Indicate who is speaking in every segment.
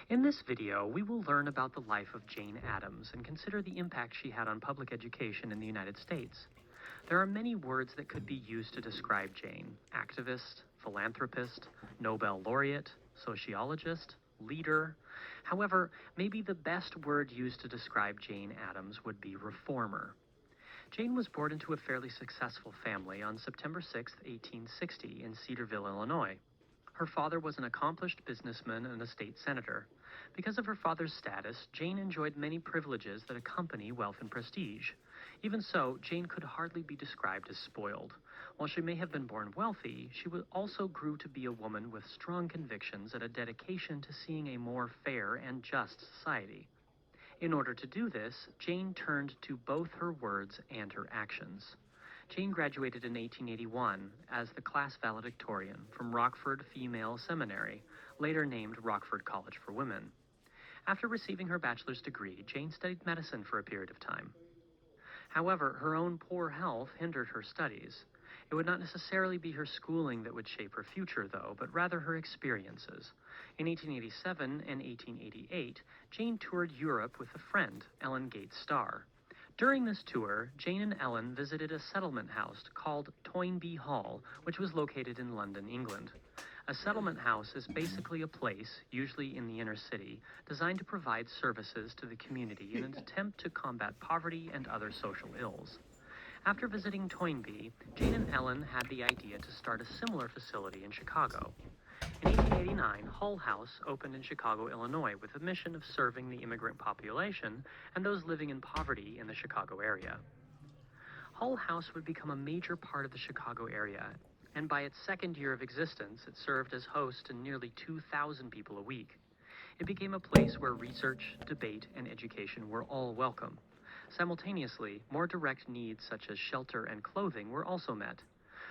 Speaker 1: In this video, we will learn about the life of Jane Addams and consider the impact she had on public education in the United States. There are many words that could be used to describe Jane: activist, philanthropist, Nobel laureate, sociologist, leader. However, maybe the best word used to describe Jane Addams would be reformer. Jane was born into a fairly successful family on September 6, 1860, in Cedarville, Illinois. Her father was an accomplished businessman and a state senator. Because of her father's status, Jane enjoyed many privileges that accompany wealth and prestige. Even so, Jane could hardly be described as spoiled. While she may have been born wealthy, she also grew to be a woman with strong convictions and a dedication to seeing a more fair and just society. In order to do this, Jane turned to both her words and her actions. Jane graduated in 1881 as the class valedictorian from Rockford Female Seminary, later named Rockford College for Women. After receiving her bachelor's degree, Jane studied medicine for a period of time. However, her own poor health hindered her studies. It would not necessarily be her schooling that would shape her future, though, but rather her experiences. In 1887 and 1888, Jane toured Europe with a friend, Ellen Gates Starr. During this tour, Jane and Ellen visited a settlement house called Toynbee Hall, which was located in London, England. A settlement house is basically a place, usually in the inner city, designed to provide services to the community in an attempt to combat poverty and other social ills. After visiting Toynbee, Jane and Ellen had the idea to start a similar facility in Chicago. In 1889, Hull House opened in Chicago, Illinois, with a mission of serving the immigrant population and those living in poverty in the Chicago area. Hull House would become a major part of the Chicago area, and by its second year of existence, it served as host to nearly 2,000 people a week. It became a place where research, debate, and education were all welcome. Simultaneously, more direct needs such as shelter and clothing were also met.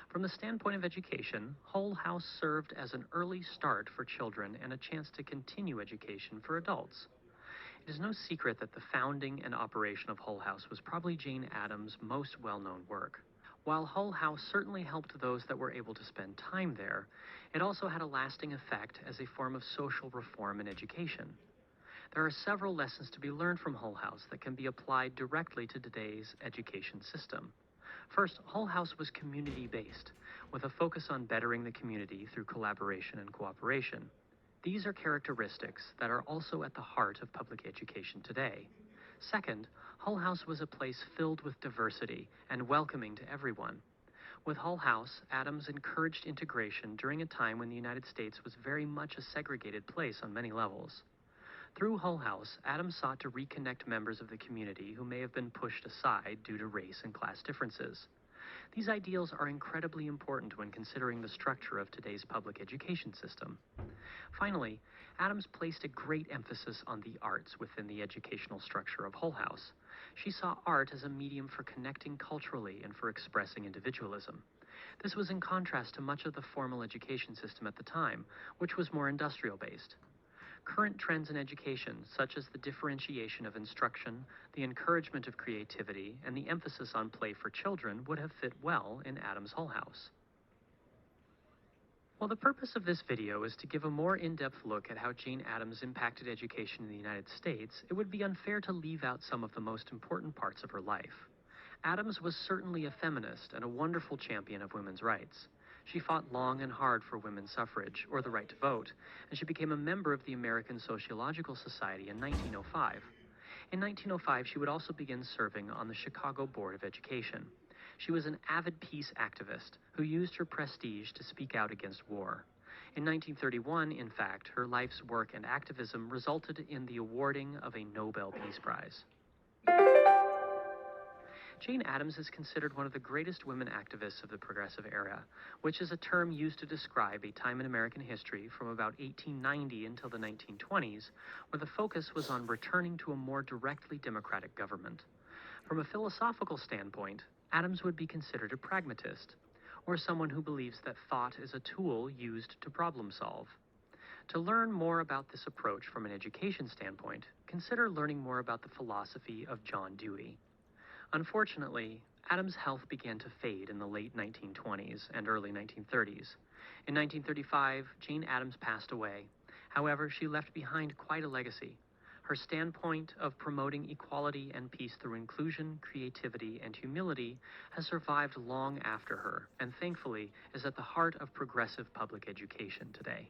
Speaker 1: From the standpoint of education, Hull House served as an early start for children and a chance to continue education for adults. It is no secret that the founding and operation of Hull House was probably Jane Addams' most well-known work. While Hull House certainly helped those that were able to spend time there, it also had a lasting effect as a form of social reform and education. There are several lessons to be learned from Hull House that can be applied directly to today's education system. First, Hull House was community-based, with a focus on bettering the community through collaboration and cooperation. These are characteristics that are also at the heart of public education today. Second, Hull House was a place filled with diversity and welcoming to everyone. With Hull House, Addams encouraged integration during a time when the United States was very much a segregated place on many levels. Through Hull House, Addams sought to reconnect members of the community who may have been pushed aside due to race and class differences. These ideals are incredibly important when considering the structure of today's public education system. Finally, Addams placed a great emphasis on the arts within the educational structure of Hull House. She saw art as a medium for connecting culturally and for expressing individualism. This was in contrast to much of the formal education system at the time, which was more industrial-based. Current trends in education, such as the differentiation of instruction, the encouragement of creativity, and the emphasis on play for children, would have fit well in Addams' Hull House. While the purpose of this video is to give a more in-depth look at how Jane Addams impacted education in the United States, it would be unfair to leave out some of the most important parts of her life. Addams was certainly a feminist and a wonderful champion of women's rights. She fought long and hard for women's suffrage, or the right to vote, and she became a member of the American Sociological Society in 1905. In 1905, she would also begin serving on the Chicago Board of Education. She was an avid peace activist who used her prestige to speak out against war. In 1931, in fact, her life's work and activism resulted in the awarding of a Nobel Peace Prize. Jane Addams is considered one of the greatest women activists of the Progressive Era, which is a term used to describe a time in American history from about 1890 until the 1920s, where the focus was on returning to a more directly democratic government. From a philosophical standpoint, Addams would be considered a pragmatist, or someone who believes that thought is a tool used to problem solve. To learn more about this approach from an education standpoint, consider learning more about the philosophy of John Dewey. Unfortunately, Addams' health began to fade in the late 1920s and early 1930s. In 1935, Jane Addams passed away, However, she left behind quite a legacy. Her standpoint of promoting equality and peace through inclusion, creativity, and humility has survived long after her, and thankfully is at the heart of progressive public education today.